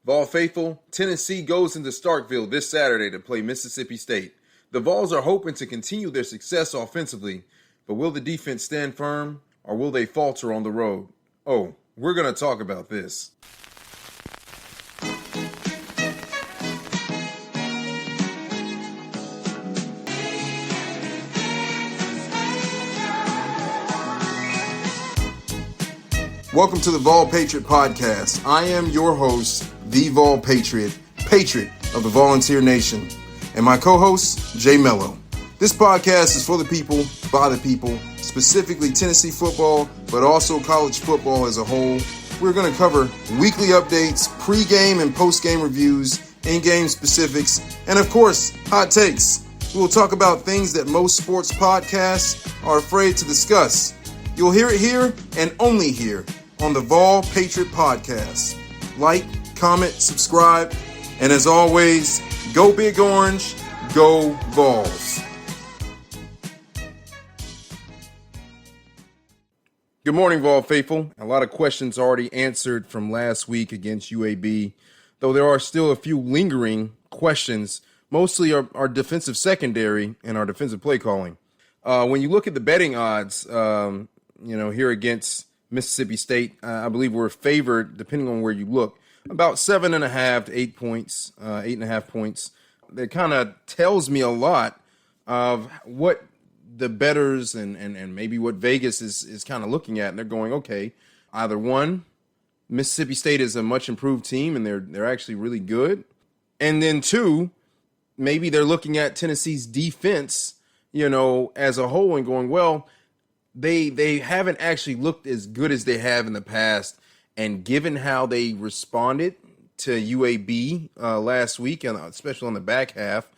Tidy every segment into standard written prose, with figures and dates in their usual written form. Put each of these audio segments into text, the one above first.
Vol faithful, Tennessee goes into Starkville this Saturday to play Mississippi State. The Vols are hoping to continue their success offensively, but will the defense stand firm or will they falter on the road? Oh, we're going to talk about this. Welcome to the Vol Patriot Podcast. I am your host, the Vol Patriot, patriot of the Volunteer Nation, and my co-host, Jay Mello. This podcast is for the people, by the people, specifically Tennessee football, but also college football as a whole. We're going to cover weekly updates, pre-game and post-game reviews, in-game specifics, and of course, hot takes. We will talk about things that most sports podcasts are afraid to discuss. You'll hear it here and only here on the Vol Patriot Podcast. Like, comment, subscribe, and as always, go Big Orange, go Vols. Good morning, Vol faithful. A lot of questions already answered from last week against UAB, though there are still a few lingering questions, mostly our defensive secondary and our defensive play calling. When you look at the betting odds, here against Mississippi State, I believe we're favored, depending on where you look, about 7.5 to 8 points, 8.5 points. That kind of tells me a lot of what the bettors and maybe what Vegas is kind of looking at. And they're going, okay, either one, Mississippi State is a much improved team and they're actually really good. And then two, maybe they're looking at Tennessee's defense, as a whole and going, well, They haven't actually looked as good as they have in the past, and given how they responded to UAB last week, and especially on the back half,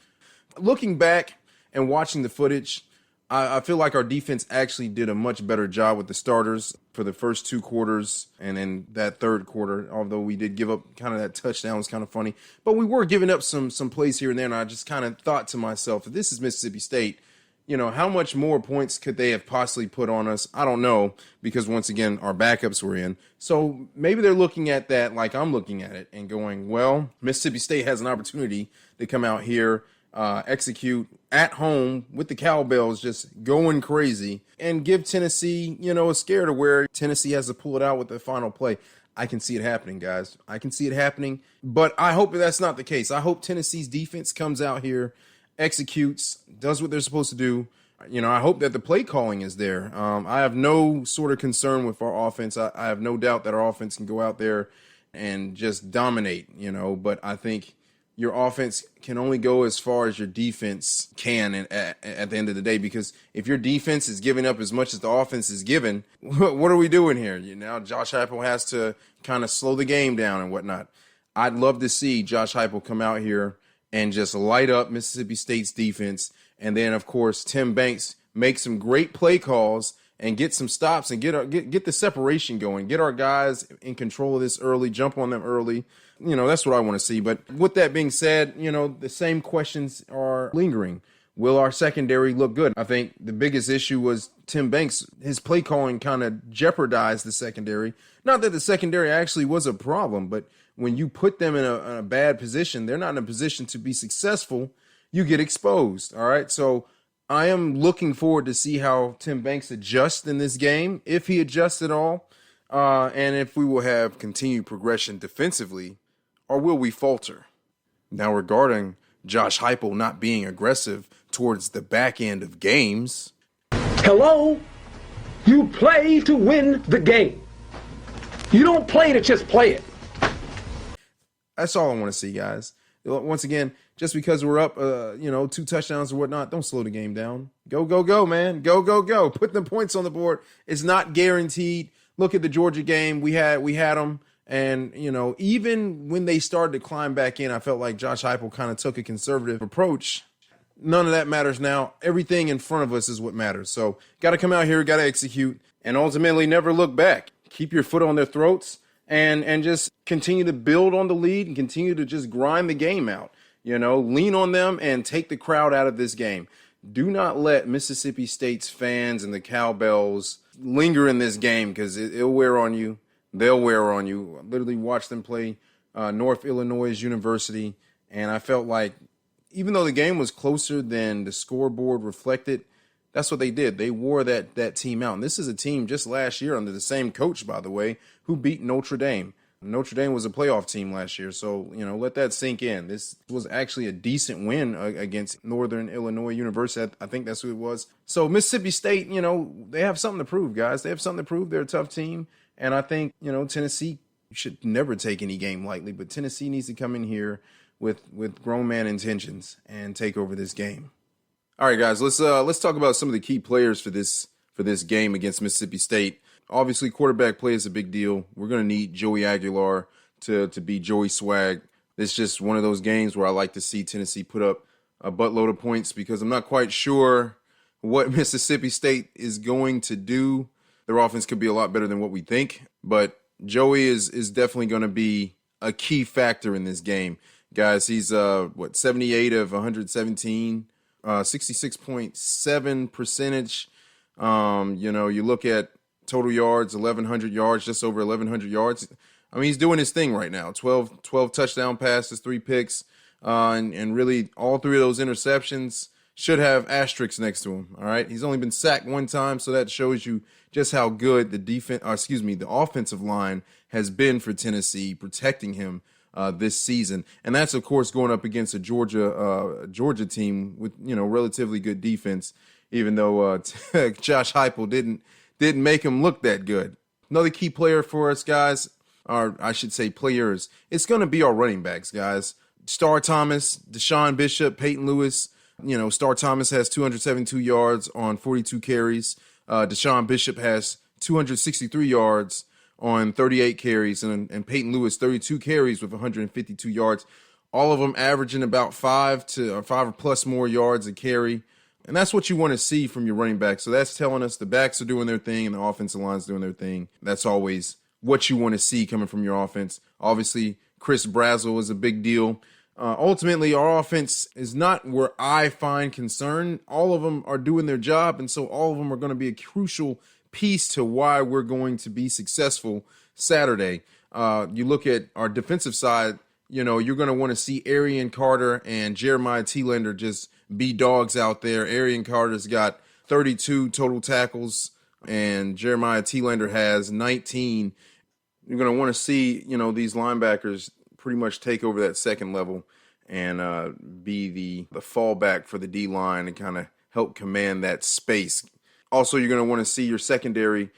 looking back and watching the footage, I feel like our defense actually did a much better job with the starters for the first two quarters and in that third quarter, although we did give up kind of that touchdown. Was kind of funny. But we were giving up some plays here and there, and I just kind of thought to myself, if this is Mississippi State, how much more points could they have possibly put on us? I don't know, because once again, our backups were in. So maybe they're looking at that like I'm looking at it and going, well, Mississippi State has an opportunity to come out here, execute at home with the Cowbells just going crazy and give Tennessee, a scare to where Tennessee has to pull it out with the final play. I can see it happening, guys. I can see it happening, but I hope that's not the case. I hope Tennessee's defense comes out here, executes, does what they're supposed to do. I hope that the play calling is there. I have no sort of concern with our offense. I have no doubt that our offense can go out there and just dominate, but I think your offense can only go as far as your defense can at the end of the day, because if your defense is giving up as much as the offense is given, what are we doing here? Josh Heupel has to kind of slow the game down and whatnot. I'd love to see Josh Heupel come out here and just light up Mississippi State's defense. And then, of course, Tim Banks make some great play calls and get some stops and get the separation going. Get our guys in control of this early, jump on them early. That's what I want to see. But with that being said, the same questions are lingering. Will our secondary look good? I think the biggest issue was Tim Banks. His play calling kind of jeopardized the secondary. Not that the secondary actually was a problem, but when you put them in a bad position, they're not in a position to be successful. You get exposed. All right. So I am looking forward to see how Tim Banks adjusts in this game, if he adjusts at all, and if we will have continued progression defensively, or will we falter? Now, regarding Josh Heupel not being aggressive towards the back end of games. Hello? You play to win the game. You don't play to just play it. That's all I want to see, guys. Once again, just because we're up, 2 touchdowns or whatnot, don't slow the game down. Go, go, go, man. Go, go, go. Put the points on the board. It's not guaranteed. Look at the Georgia game. We had them. And, even when they started to climb back in, I felt like Josh Heupel kind of took a conservative approach. None of that matters now. Everything in front of us is what matters. So got to come out here, got to execute, and ultimately never look back. Keep your foot on their throats and just continue to build on the lead and continue to just grind the game out. Lean on them and take the crowd out of this game. Do not let Mississippi State's fans and the Cowbells linger in this game, because it'll wear on you. They'll wear on you. Literally watch them play North Illinois University, and I felt like even though the game was closer than the scoreboard reflected, that's what they did. They wore that team out. And this is a team just last year under the same coach, by the way, who beat Notre Dame. Notre Dame was a playoff team last year, so, let that sink in. This was actually a decent win against Northern Illinois University. I think that's who it was. So Mississippi State, they have something to prove, guys. They have something to prove. They're a tough team. And I think, Tennessee should never take any game lightly, but Tennessee needs to come in here with grown man intentions and take over this game. All right, guys, let's talk about some of the key players for this game against Mississippi State. Obviously, quarterback play is a big deal. We're going to need Joey Aguilar to be Joey Swag. It's just one of those games where I like to see Tennessee put up a buttload of points because I'm not quite sure what Mississippi State is going to do. Their offense could be a lot better than what we think, but Joey is definitely going to be a key factor in this game. Guys, he's 78 of 117, 66.7 percentage. You look at total yards, 1,100 yards, just over 1,100 yards. I mean, he's doing his thing right now. 12 touchdown passes, 3 picks, and really all 3 of those interceptions should have asterisks next to him. All right, he's only been sacked 1 time, so that shows you just how good the offensive line has been for Tennessee, protecting him this season. And that's, of course, going up against a Georgia team with relatively good defense, even though Josh Heupel didn't make him look that good. Another key player for us, guys, or I should say players, it's going to be our running backs, guys. Star Thomas, Deshaun Bishop, Peyton Lewis. Star Thomas has 272 yards on 42 carries. Deshaun Bishop has 263 yards on 38 carries, and Peyton Lewis 32 carries with 152 yards. All of them averaging about 5 or plus more yards a carry. And that's what you want to see from your running back. So that's telling us the backs are doing their thing and the offensive line's doing their thing. That's always what you want to see coming from your offense. Obviously, Chris Brazzell is a big deal. Ultimately, our offense is not where I find concern. All of them are doing their job, and so all of them are going to be a crucial piece to why we're going to be successful Saturday. You look at our defensive side, you're going to want to see Arian Carter and Jeremiah Thielander just be dogs out there. Arian Carter's got 32 total tackles, and Jeremiah Thielander has 19. You're going to want to see, these linebackers pretty much take over that second level and be the fallback for the D-line and kind of help command that space. Also, you're going to want to see your secondary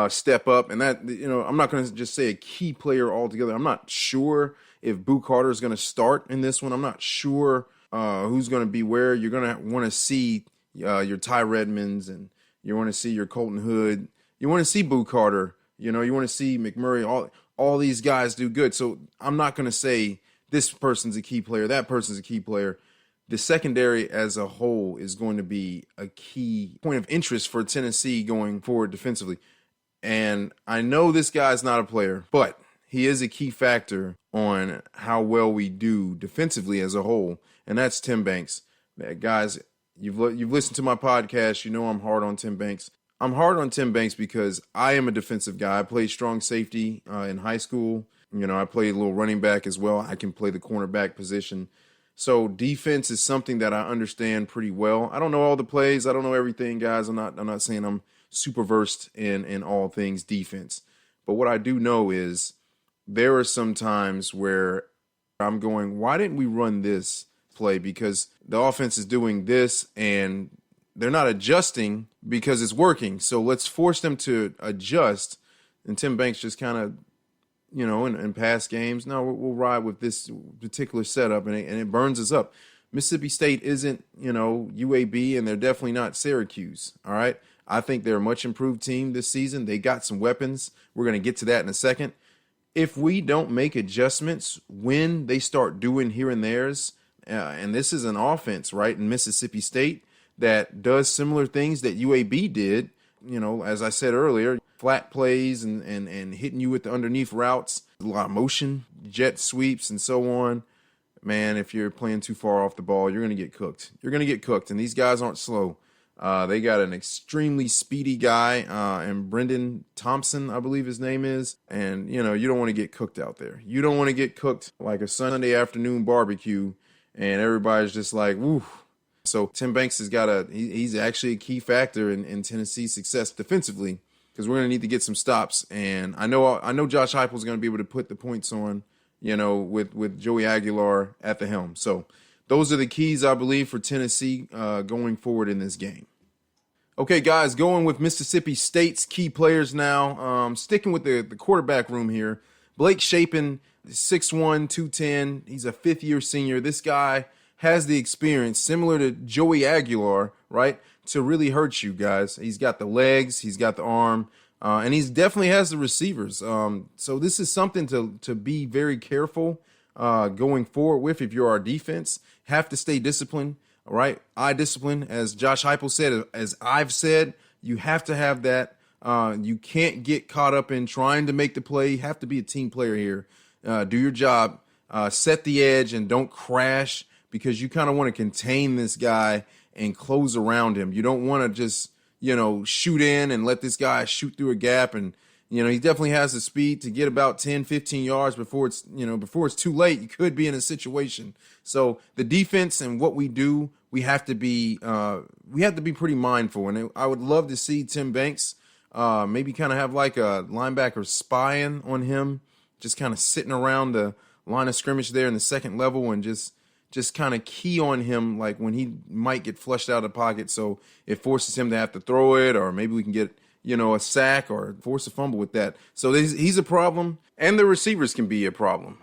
step up. And that, I'm not going to just say a key player altogether. I'm not sure if Boo Carter is going to start in this one. I'm not sure who's going to be where. You're going to want to see your Ty Redmonds, and you want to see your Colton Hood. You want to see Boo Carter. You want to see McMurray. All these guys do good. So I'm not going to say this person's a key player, that person's a key player. The secondary as a whole is going to be a key point of interest for Tennessee going forward defensively. And I know this guy's not a player, but he is a key factor on how well we do defensively as a whole, and that's Tim Banks. Guys, you've listened to my podcast. I'm hard on Tim Banks. I'm hard on Tim Banks because I am a defensive guy. I played strong safety in high school. I played a little running back as well. I can play the cornerback position. So defense is something that I understand pretty well. I don't know all the plays. I don't know everything, guys. I'm not saying I'm super versed in all things defense. But what I do know is there are some times where I'm going, why didn't we run this play? Because the offense is doing this and they're not adjusting because it's working. So let's force them to adjust. And Tim Banks just kind of, in past games, no, we'll ride with this particular setup, and it burns us up. Mississippi State isn't, UAB, and they're definitely not Syracuse, all right? I think they're a much improved team this season. They got some weapons. We're going to get to that in a second. If we don't make adjustments when they start doing here and theirs, and this is an offense, right, in Mississippi State that does similar things that UAB did, as I said earlier, flat plays and hitting you with the underneath routes, a lot of motion, jet sweeps, and so on. Man, if you're playing too far off the ball, you're going to get cooked. You're going to get cooked, and these guys aren't slow. They got an extremely speedy guy, and Brendan Thompson, I believe his name is. And, you don't want to get cooked out there. You don't want to get cooked like a Sunday afternoon barbecue, and everybody's just like, woo. So Tim Banks he's actually a key factor in Tennessee's success defensively, because we're going to need to get some stops. And I know Josh Heupel's going to be able to put the points on, with Joey Aguilar at the helm. So those are the keys, I believe, for Tennessee going forward in this game. Okay, guys, going with Mississippi State's key players now. Sticking with the quarterback room here. Blake Shapen, 6'1", 210. He's a fifth-year senior. This guy has the experience, similar to Joey Aguilar, right, to really hurt you guys. He's got the legs, he's got the arm, and he definitely has the receivers. So this is something to be very careful going forward with. If you're our defense, have to stay disciplined, all right? Eye discipline, as Josh Heupel said, as I've said, you have to have that. You can't get caught up in trying to make the play. You have to be a team player here. Do your job, set the edge, and don't crash, because you kind of want to contain this guy and close around him. You don't want to just, shoot in and let this guy shoot through a gap. And, he definitely has the speed to get about 10, 15 yards before it's too late. You could be in a situation. So the defense and what we do, we have to be pretty mindful. And I would love to see Tim Banks maybe kind of have like a linebacker spying on him, just kind of sitting around the line of scrimmage there in the second level, and just kind of key on him, like when he might get flushed out of the pocket, so it forces him to have to throw it, or maybe we can get, a sack or force a fumble with that. So he's a problem, and the receivers can be a problem.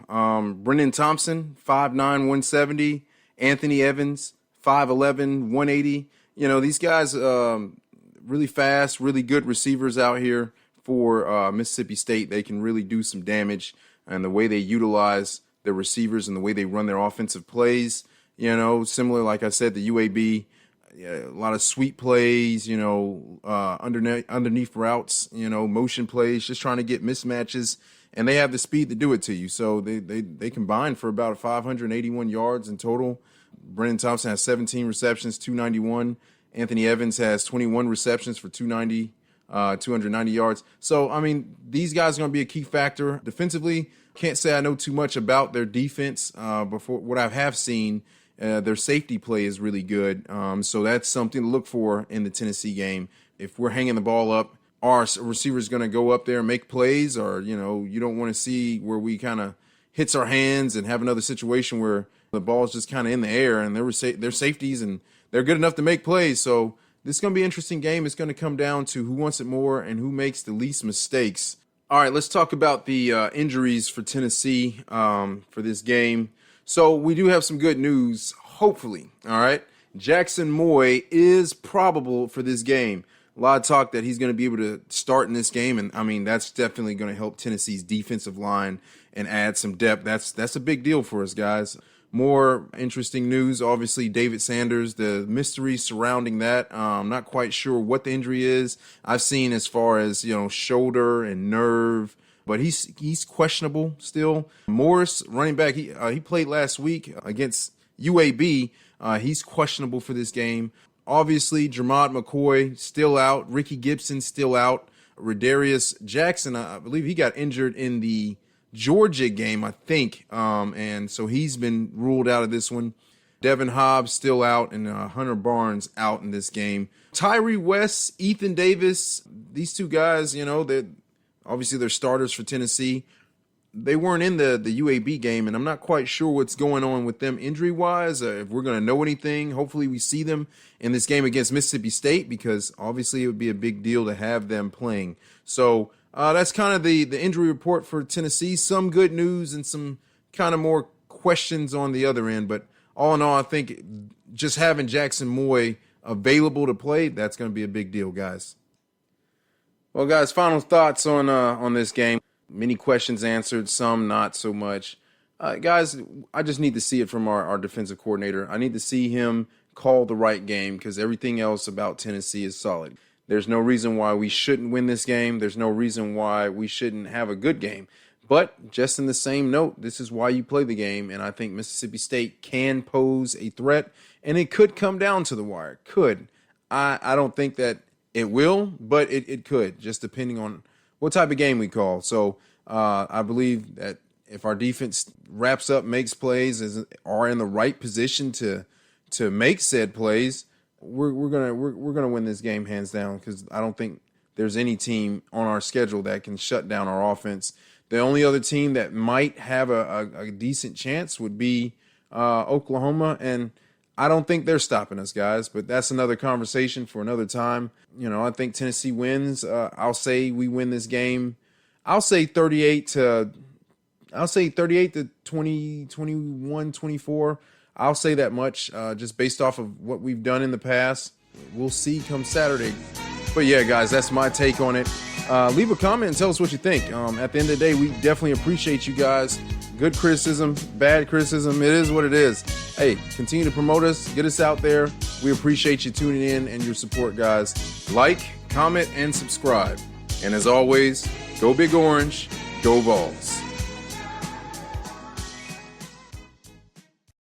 Brendan Thompson, 5'9", 170. Anthony Evans, 5'11", 180. These guys, really fast, really good receivers out here for Mississippi State. They can really do some damage, and the way they utilize their receivers and the way they run their offensive plays, similar, like I said, the UAB, a lot of sweep plays, underneath routes, motion plays, just trying to get mismatches, and they have the speed to do it to you. So they combine for about 581 yards in total. Brendan Thompson has 17 receptions, 291. Anthony Evans has 21 receptions for 290 yards. So, these guys are going to be a key factor. Defensively, can't say I know too much about their defense. Before what I have seen, their safety play is really good. So that's something to look for in the Tennessee game. If we're hanging the ball up, our receiver's going to go up there and make plays, or, you don't want to see where we kind of hits our hands and have another situation where the ball's just kind of in the air, and they're safeties and they're good enough to make plays. So this is going to be an interesting game. It's going to come down to who wants it more and who makes the least mistakes. All right, let's talk about the injuries for Tennessee for this game. So we do have some good news, hopefully. All right, Jackson Moy is probable for this game. A lot of talk that he's going to be able to start in this game, and that's definitely going to help Tennessee's defensive line and add some depth. That's a big deal for us, guys. More interesting news, obviously, David Sanders, the mystery surrounding that. I'm not quite sure what the injury is. I've seen as far as, shoulder and nerve, but he's questionable still. Morris, running back, he played last week against UAB. He's questionable for this game. Obviously, Jermod McCoy still out. Ricky Gibson still out. Redarius Jackson, I believe he got injured in the Georgia game, I think, and so he's been ruled out of this one. Devin Hobbs still out, and Hunter Barnes out in this game. Tyree West, Ethan Davis, these two guys, they're starters for Tennessee. They weren't in the UAB game, and I'm not quite sure what's going on with them injury-wise. If we're going to know anything, hopefully we see them in this game against Mississippi State, because obviously it would be a big deal to have them playing. So that's kind of the injury report for Tennessee. Some good news and some kind of more questions on the other end. But all in all, I think just having Jackson Moy available to play, that's going to be a big deal, guys. Well, guys, final thoughts on this game. Many questions answered, some not so much. Guys, I just need to see it from our defensive coordinator. I need to see him call the right game, because everything else about Tennessee is solid. There's no reason why we shouldn't win this game. There's no reason why we shouldn't have a good game. But just in the same note, this is why you play the game, and I think Mississippi State can pose a threat, and it could come down to the wire. Could. I don't think that it will, but it could, just depending on what type of game we call. So I believe that if our defense wraps up, makes plays, are in the right position to make said plays, we're gonna win this game hands down, because I don't think there's any team on our schedule that can shut down our offense. The only other team that might have a decent chance would be Oklahoma, and I don't think they're stopping us, guys. But that's another conversation for another time. I think Tennessee wins. I'll say we win this game. I'll say 38 to 20, 21, 24. I'll say that much, just based off of what we've done in the past. We'll see come Saturday. But yeah, guys, that's my take on it. Leave a comment and tell us what you think. At the end of the day, we definitely appreciate you guys. Good criticism, bad criticism, it is what it is. Hey, continue to promote us, get us out there. We appreciate you tuning in and your support, guys. Like, comment, and subscribe. And as always, go Big Orange, go Vols.